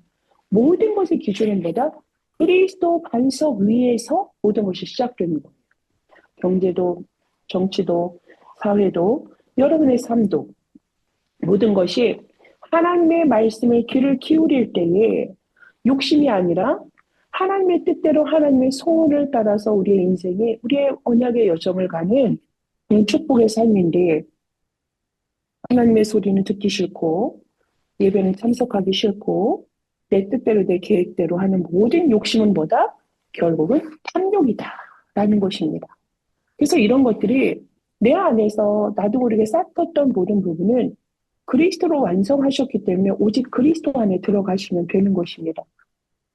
[SPEAKER 1] 모든 것의 기준은 뭐다? 그리스도 반석 위에서 모든 것이 시작되는 거예요. 경제도, 정치도, 사회도, 여러분의 삶도 모든 것이 하나님의 말씀에 귀를 기울일 때에 욕심이 아니라 하나님의 뜻대로 하나님의 소원을 따라서 우리의 인생에 우리의 언약의 여정을 가는 축복의 삶인데 하나님의 소리는 듣기 싫고 예배는 참석하기 싫고 내 뜻대로 내 계획대로 하는 모든 욕심은 뭐다? 결국은 탐욕이다라는 것입니다. 그래서 이런 것들이 내 안에서 나도 모르게 쌓였던 모든 부분은 그리스도로 완성하셨기 때문에 오직 그리스도 안에 들어가시면 되는 것입니다.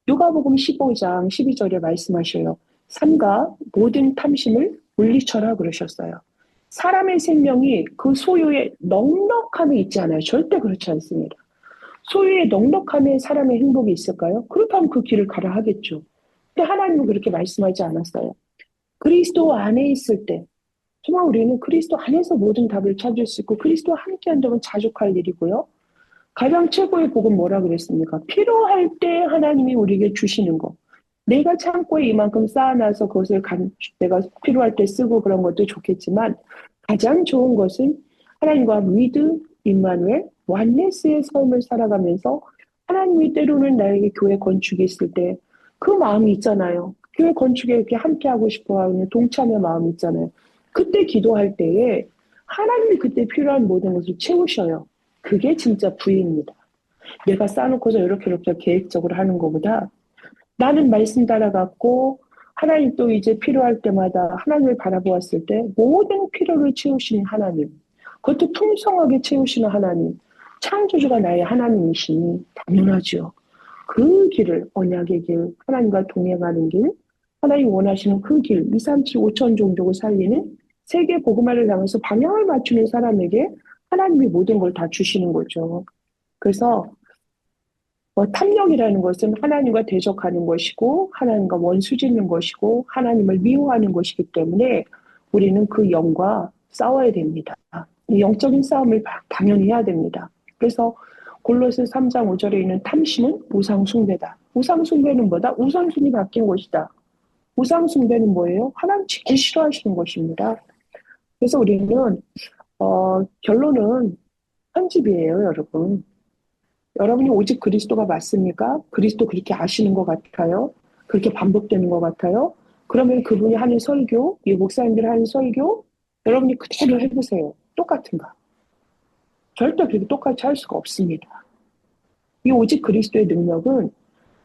[SPEAKER 1] 누가복음 15장 12절에 말씀하셔요. 삼가 모든 탐심을 물리쳐라 그러셨어요. 사람의 생명이 그 소유의 넉넉함에 있지 않아요. 절대 그렇지 않습니다. 소유의 넉넉함에 사람의 행복이 있을까요? 그렇다면 그 길을 가라 하겠죠. 근데 하나님은 그렇게 말씀하지 않았어요. 그리스도 안에 있을 때 정말 우리는 그리스도 안에서 모든 답을 찾을 수 있고 그리스도와 함께 한다면 자족할 일이고요. 가장 최고의 복은 뭐라 그랬습니까? 필요할 때 하나님이 우리에게 주시는 거. 내가 창고에 이만큼 쌓아놔서 그것을 내가 필요할 때 쓰고 그런 것도 좋겠지만 가장 좋은 것은 하나님과 위드, 임마누엘, 완네스의 삶을 살아가면서 하나님이 때로는 나에게 교회 건축이 있을 때 그 마음이 있잖아요. 교회 건축에 이렇게 함께하고 싶어하는 동참의 마음이 있잖아요. 그때 기도할 때에 하나님이 그때 필요한 모든 것을 채우셔요. 그게 진짜 부입니다. 내가 쌓아놓고서 이렇게 계획적으로 하는 것보다 나는 말씀 따라갔고 하나님 또 이제 필요할 때마다 하나님을 바라보았을 때 모든 필요를 채우시는 하나님, 그것도 풍성하게 채우시는 하나님, 창조주가 나의 하나님이시니 당연하죠. 그 길을 언약의 길, 하나님과 동행하는 길, 하나님 원하시는 그 길, 2, 3, 7, 5천 종족을 살리는 세계 복음화를 향해서 방향을 맞추는 사람에게 하나님이 모든 걸 다 주시는 거죠. 그래서 탐욕이라는 것은 하나님과 대적하는 것이고 하나님과 원수 짓는 것이고 하나님을 미워하는 것이기 때문에 우리는 그 영과 싸워야 됩니다. 이 영적인 싸움을 당연히 해야 됩니다. 그래서 골로새 3장 5절에 있는 탐심은 우상숭배다. 우상숭배는 뭐다? 우선순위 바뀐 것이다. 우상숭배는 뭐예요? 하나님 제일 싫어하시는 것입니다. 그래서 우리는 결론은 편집이에요, 여러분. 여러분이 오직 그리스도가 맞습니까? 그리스도 그렇게 아시는 것 같아요? 그렇게 반복되는 것 같아요? 그러면 그분이 하는 설교, 이 목사님들이 하는 설교, 여러분이 그대로 해보세요. 똑같은가? 절대 그렇게 똑같이 할 수가 없습니다. 이 오직 그리스도의 능력은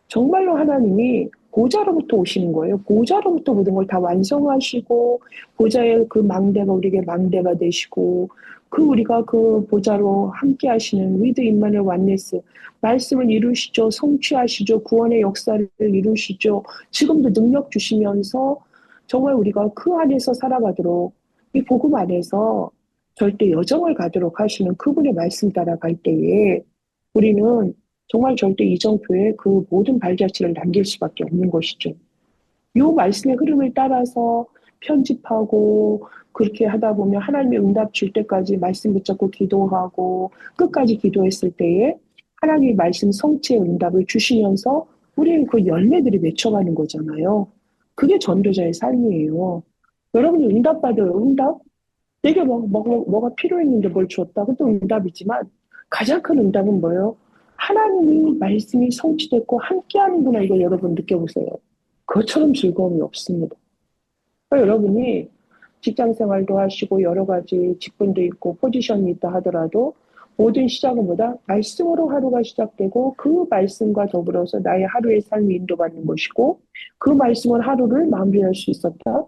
[SPEAKER 1] 정말로 하나님이 보좌로부터 오시는 거예요. 보좌로부터 모든 걸 다 완성하시고 보좌의 그 망대가 우리에게 망대가 되시고 그 우리가 그 보좌로 함께 하시는 위드 임마누엘 완네스 말씀을 이루시죠. 성취하시죠. 구원의 역사를 이루시죠. 지금도 능력 주시면서 정말 우리가 그 안에서 살아가도록 이 복음 안에서 절대 여정을 가도록 하시는 그분의 말씀 따라갈 때에 우리는 정말 절대 이정표에 그 모든 발자취를 남길 수밖에 없는 것이죠. 이 말씀의 흐름을 따라서 편집하고 그렇게 하다 보면 하나님의 응답 줄 때까지 말씀 붙잡고 기도하고 끝까지 기도했을 때에 하나님의 말씀 성취의 응답을 주시면서 우리는 그 열매들이 맺혀가는 거잖아요. 그게 전도자의 삶이에요. 여러분이 응답받아요. 응답? 내게 뭐가 필요했는데 뭘 줬다. 그것도 응답이지만 가장 큰 응답은 뭐예요? 하나님이 말씀이 성취됐고 함께하는구나 이걸 여러분 느껴보세요. 그것처럼 즐거움이 없습니다. 그러니까 여러분이 직장 생활도 하시고 여러 가지 직분도 있고 포지션이 있다 하더라도 모든 시작은 뭐다? 말씀으로 하루가 시작되고 그 말씀과 더불어서 나의 하루의 삶이 인도받는 것이고 그 말씀은 하루를 마무리할 수 있었다.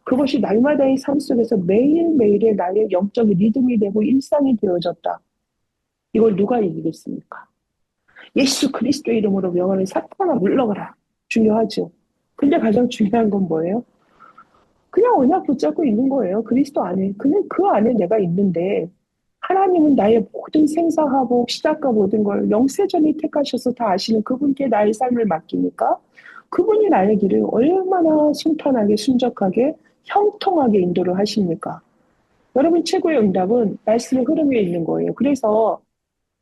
[SPEAKER 1] 그것이 날마다의 삶 속에서 매일매일의 나의 영적 리듬이 되고 일상이 되어졌다. 이걸 누가 이기겠습니까? 예수 그리스도의 이름으로 명하는 사탄아 물러가라. 중요하죠. 근데 가장 중요한 건 뭐예요? 그냥 언약 붙잡고 있는 거예요. 그리스도 안에. 그냥 그 안에 내가 있는데 하나님은 나의 모든 생사하고 시작과 모든 걸 영세전에 택하셔서 다 아시는 그분께 나의 삶을 맡기니까 그분이 나의 길을 얼마나 순탄하게 순적하게 형통하게 인도를 하십니까? 여러분 최고의 응답은 말씀의 흐름 위에 있는 거예요. 그래서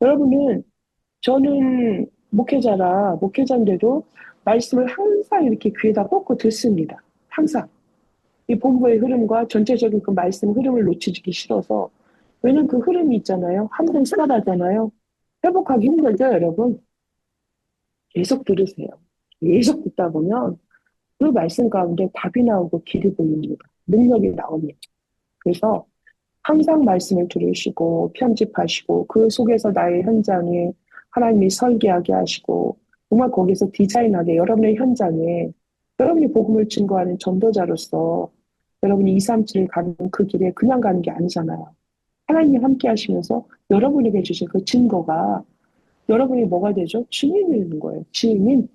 [SPEAKER 1] 여러분은 저는 목회자인데도 말씀을 항상 이렇게 귀에다 꽂고 듣습니다. 항상. 이 본부의 흐름과 전체적인 그 말씀 흐름을 놓치기 싫어서. 왜냐면 그 흐름이 있잖아요. 한 번 살아나잖아요. 회복하기 힘들죠, 여러분? 계속 들으세요. 계속 듣다 보면 그 말씀 가운데 답이 나오고 길이 보입니다. 능력이 나옵니다. 그래서 항상 말씀을 들으시고 편집하시고 그 속에서 나의 현장에 하나님이 설계하게 하시고 정말 거기서 디자인하게 여러분의 현장에 여러분이 복음을 증거하는 전도자로서 여러분이 2, 3, 7을 가는 그 길에 그냥 가는 게 아니잖아요. 하나님이 함께 하시면서 여러분에게 주신 그 증거가 여러분이 뭐가 되죠? 증인이 되는 거예요. 증인.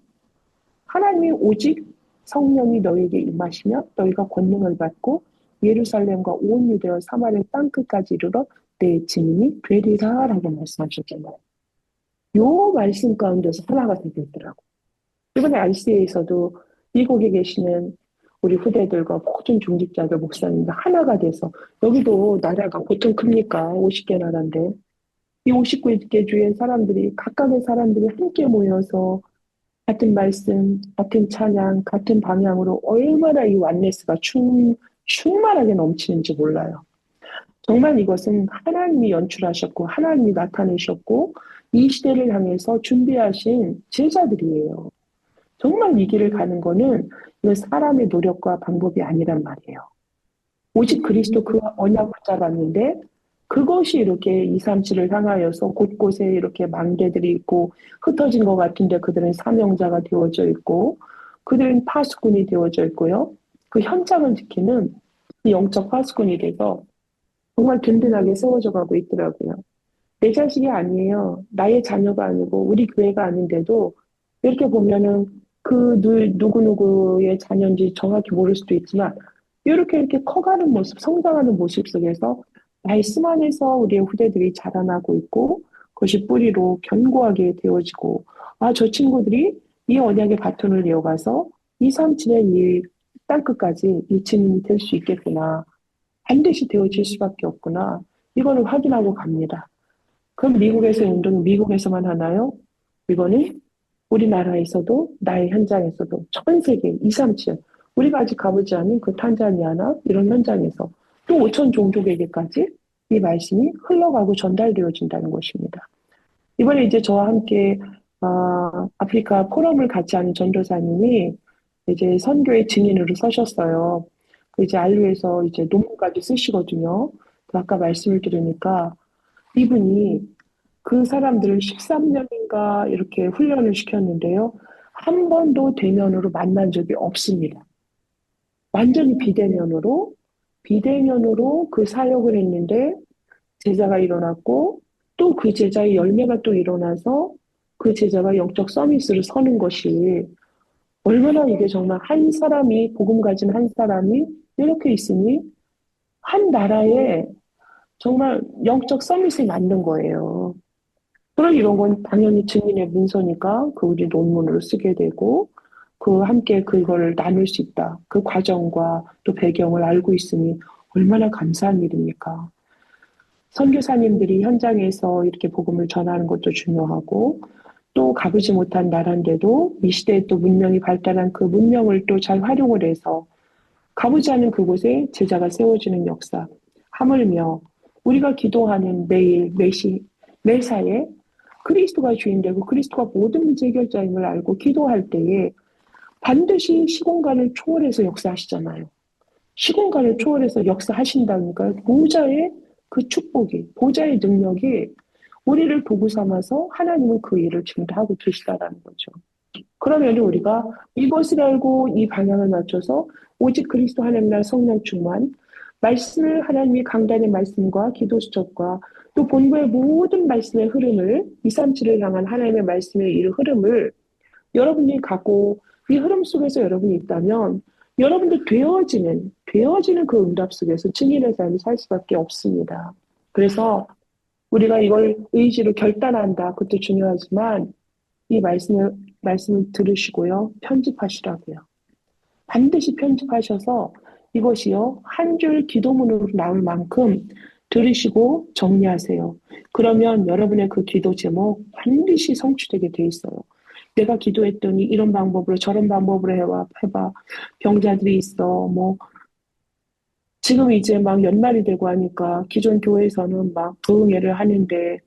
[SPEAKER 1] 하나님이 오직 성령이 너에게 임하시며 너희가 권능을 받고 예루살렘과 온 유대와 사마리아 땅끝까지 이르러 내 증인이 되리라 라고 말씀하셨잖아요. 요 말씀 가운데서 하나가 되고 있더라고요. 이번에 RCA에서도 미국에 계시는 우리 후대들과 모든 중직자들 목사님들 하나가 돼서 여기도 나라가 보통 큽니까? 50개 나라인데 이 59개 주의 사람들이 각각의 사람들이 함께 모여서 같은 말씀, 같은 찬양, 같은 방향으로 얼마나 이 완네스가 충만하게 넘치는지 몰라요. 정말 이것은 하나님이 연출하셨고 하나님이 나타내셨고 이 시대를 향해서 준비하신 제자들이에요. 정말 이 길을 가는 거는 이건 사람의 노력과 방법이 아니란 말이에요. 오직 그리스도 그 언약 붙잡았는데 그것이 이렇게 2, 3, 7을 향하여서 곳곳에 이렇게 망대들이 있고 흩어진 것 같은데 그들은 사명자가 되어져 있고 그들은 파수꾼이 되어져 있고요. 그 현장을 지키는 영적 파수꾼이 돼서 정말 든든하게 세워져 가고 있더라고요. 내 자식이 아니에요. 나의 자녀가 아니고 우리 교회가 아닌데도 이렇게 보면은 그 누구누구의 자녀인지 정확히 모를 수도 있지만 이렇게 커가는 모습, 성장하는 모습 속에서 말씀 안에서 우리의 후대들이 자라나고 있고 그것이 뿌리로 견고하게 되어지고 저 친구들이 이 언약의 바톤을 이어가서 2, 3, 7의 이 땅끝까지 이 증인이 될 수 있겠구나. 반드시 되어질 수밖에 없구나. 이거를 확인하고 갑니다. 그럼 미국에서의 운동은 미국에서만 하나요? 이거는 우리나라에서도 나의 현장에서도 전 세계 2, 3, 7 우리가 아직 가보지 않은 그 탄자니아나 이런 현장에서 또 5천 종족에게까지 이 말씀이 흘러가고 전달되어진다는 것입니다. 이번에 이제 저와 함께 아프리카 포럼을 같이 하는 전도사님이 이제 선교의 증인으로 서셨어요. 그 이제 알루에서 이제 논문까지 쓰시거든요. 아까 말씀을 들으니까 이분이 그 사람들을 13년인가 이렇게 훈련을 시켰는데요. 한 번도 대면으로 만난 적이 없습니다. 완전히 비대면으로 그 사역을 했는데 제자가 일어났고 또 그 제자의 열매가 또 일어나서 그 제자가 영적 서밋으로 서는 것이 얼마나 이게 정말 한 사람이 복음 가진 한 사람이 이렇게 있으니 한 나라에 정말 영적 서밋이 맞는 거예요. 그럼 이런 건 당연히 증인의 문서니까 그 우리 논문으로 쓰게 되고 그 함께 그거를 나눌 수 있다. 그 과정과 또 배경을 알고 있으니 얼마나 감사한 일입니까? 선교사님들이 현장에서 이렇게 복음을 전하는 것도 중요하고 또 가보지 못한 나라인데도 이 시대에 또 문명이 발달한 그 문명을 또 잘 활용을 해서 가보지 않은 그곳에 제자가 세워지는 역사. 하물며 우리가 기도하는 매일, 매사에 그리스도가 주인되고 그리스도가 모든 문제 해결자임을 알고 기도할 때에 반드시 시공간을 초월해서 역사하시잖아요. 시공간을 초월해서 역사하신다니까 보좌의 그 축복이, 보좌의 능력이 우리를 도구 삼아서 하나님은 그 일을 지금 다 하고 계시다라는 거죠. 그러면 우리가 이것을 알고 이 방향을 맞춰서 오직 그리스도 하나님의 성령 충만, 말씀을 하나님이 강단의 말씀과 기도 수첩과 또 본부의 모든 말씀의 흐름을 237을 향한 하나님의 말씀의 이 흐름을 여러분이 갖고 이 흐름 속에서 여러분이 있다면 여러분도 되어지는 그 응답 속에서 증인의 삶을 살 수밖에 없습니다. 그래서 우리가 이걸 의지로 결단한다. 그것도 중요하지만 이 말씀을 들으시고요. 편집하시라고요. 반드시 편집하셔서 이것이요. 한 줄 기도문으로 나올 만큼 들으시고 정리하세요. 그러면 여러분의 그 기도 제목 반드시 성취되게 돼 있어요. 내가 기도했더니 이런 방법으로 저런 방법으로 해봐. 병자들이 있어. 뭐 지금 이제 막 연말이 되고 하니까 기존 교회에서는 막 부흥회를 하는데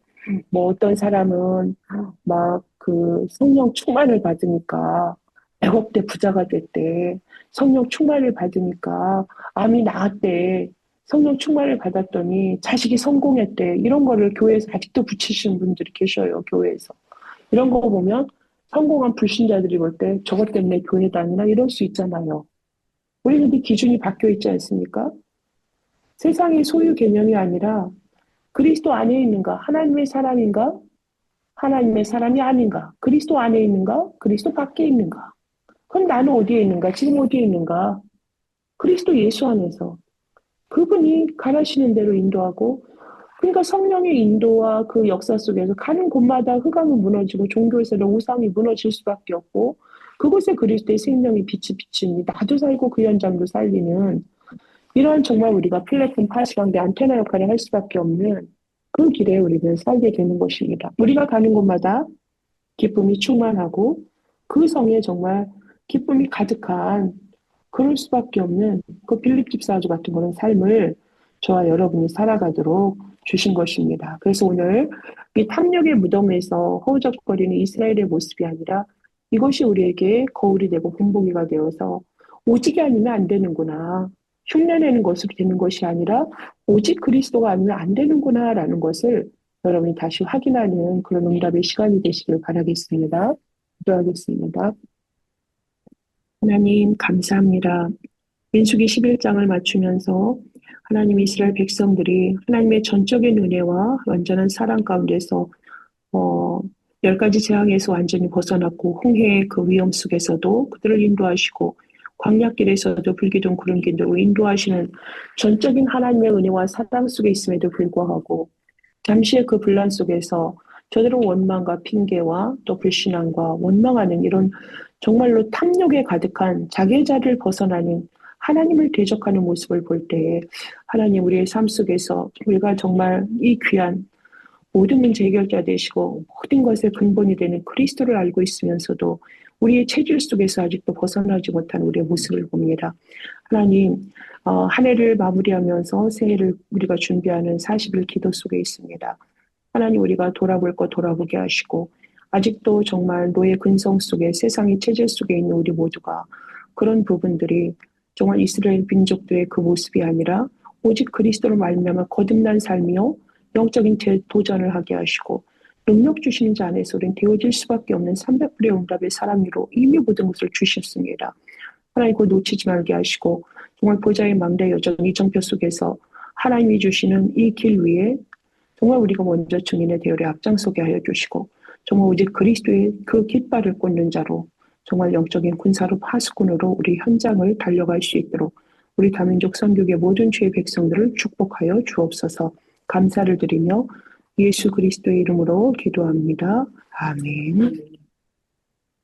[SPEAKER 1] 뭐 어떤 사람은 막 그 성령 충만을 받으니까 100억 대 부자가 됐대. 성령 충만을 받으니까 암이 나았대. 성령 충만을 받았더니 자식이 성공했대. 이런 거를 교회에서 아직도 붙이시는 분들이 계셔요. 교회에서. 이런 거 보면 성공한 불신자들이 볼 때 저것 때문에 교회 다니나 이럴 수 있잖아요. 우리는 이 기준이 바뀌어 있지 않습니까? 세상의 소유 개념이 아니라 그리스도 안에 있는가? 하나님의 사람인가? 하나님의 사람이 아닌가? 그리스도 안에 있는가? 그리스도 밖에 있는가? 그럼 나는 어디에 있는가? 지금 어디에 있는가? 그리스도 예수 안에서. 그분이 가라시는 대로 인도하고, 그러니까 성령의 인도와 그 역사 속에서 가는 곳마다 흑암이 무너지고 종교에서는 우상이 무너질 수밖에 없고, 그곳에 그리스도의 생명이 빛이 비치니 나도 살고 그 현장도 살리는 이러한 정말 우리가 플랫폼 파시방대 안테나 역할을 할 수밖에 없는 그 길에 우리는 살게 되는 것입니다. 우리가 가는 곳마다 기쁨이 충만하고 그 성에 정말 기쁨이 가득한 그럴 수밖에 없는 그 빌립 집사주 같은 그런 삶을 저와 여러분이 살아가도록 주신 것입니다. 그래서 오늘 이 탐욕의 무덤에서 허우적거리는 이스라엘의 모습이 아니라 이것이 우리에게 거울이 되고 본보기가 되어서 오직이 아니면 안 되는구나. 흉내내는 것으로 되는 것이 아니라 오직 그리스도가 아니면 안 되는구나라는 것을 여러분이 다시 확인하는 그런 응답의 시간이 되시길 바라겠습니다. 기도하겠습니다. 하나님 감사합니다. 민수기 11장을 맞추면서 하나님 이스라엘 백성들이 하나님의 전적인 은혜와 완전한 사랑 가운데서 10가지 재앙에서 완전히 벗어났고 홍해의 그 위험 속에서도 그들을 인도하시고 광야길에서도 불기둥 구름길로 인도하시는 전적인 하나님의 은혜와 사랑 속에 있음에도 불구하고 잠시의 그 분란 속에서 저들은 원망과 핑계와 또 불신앙과 원망하는 이런 정말로 탐욕에 가득한 자기의 자리를 벗어나는 하나님을 대적하는 모습을 볼 때에 하나님 우리의 삶 속에서 우리가 정말 이 귀한 모든 문제 해결자 되시고 모든 것의 근본이 되는 그리스도를 알고 있으면서도 우리의 체질 속에서 아직도 벗어나지 못한 우리의 모습을 봅니다. 하나님 한 해를 마무리하면서 새해를 우리가 준비하는 40일 기도 속에 있습니다. 하나님 우리가 돌아볼 것 돌아보게 하시고 아직도 정말 노예 근성 속에 세상의 체질 속에 있는 우리 모두가 그런 부분들이 정말 이스라엘 민족들의 그 모습이 아니라 오직 그리스도로 말미암아 거듭난 삶이요 영적인 도전을 하게 하시고 능력 주시는 자 안에서 우리는 되어질 수밖에 없는 300불의 응답의 사람으로 이미 모든 것을 주셨습니다. 하나님 그거 놓치지 말게 하시고 정말 보좌의 망대 여정 이정표 속에서 하나님이 주시는 이 길 위에 정말 우리가 먼저 증인의 대열에 앞장서게 하여 주시고 정말 오직 그리스도의 그 깃발을 꽂는 자로 정말 영적인 군사로 파수꾼으로 우리 현장을 달려갈 수 있도록 우리 다민족 선교의 모든 주의 백성들을 축복하여 주옵소서. 감사를 드리며 예수 그리스도의 이름으로 기도합니다. 아멘.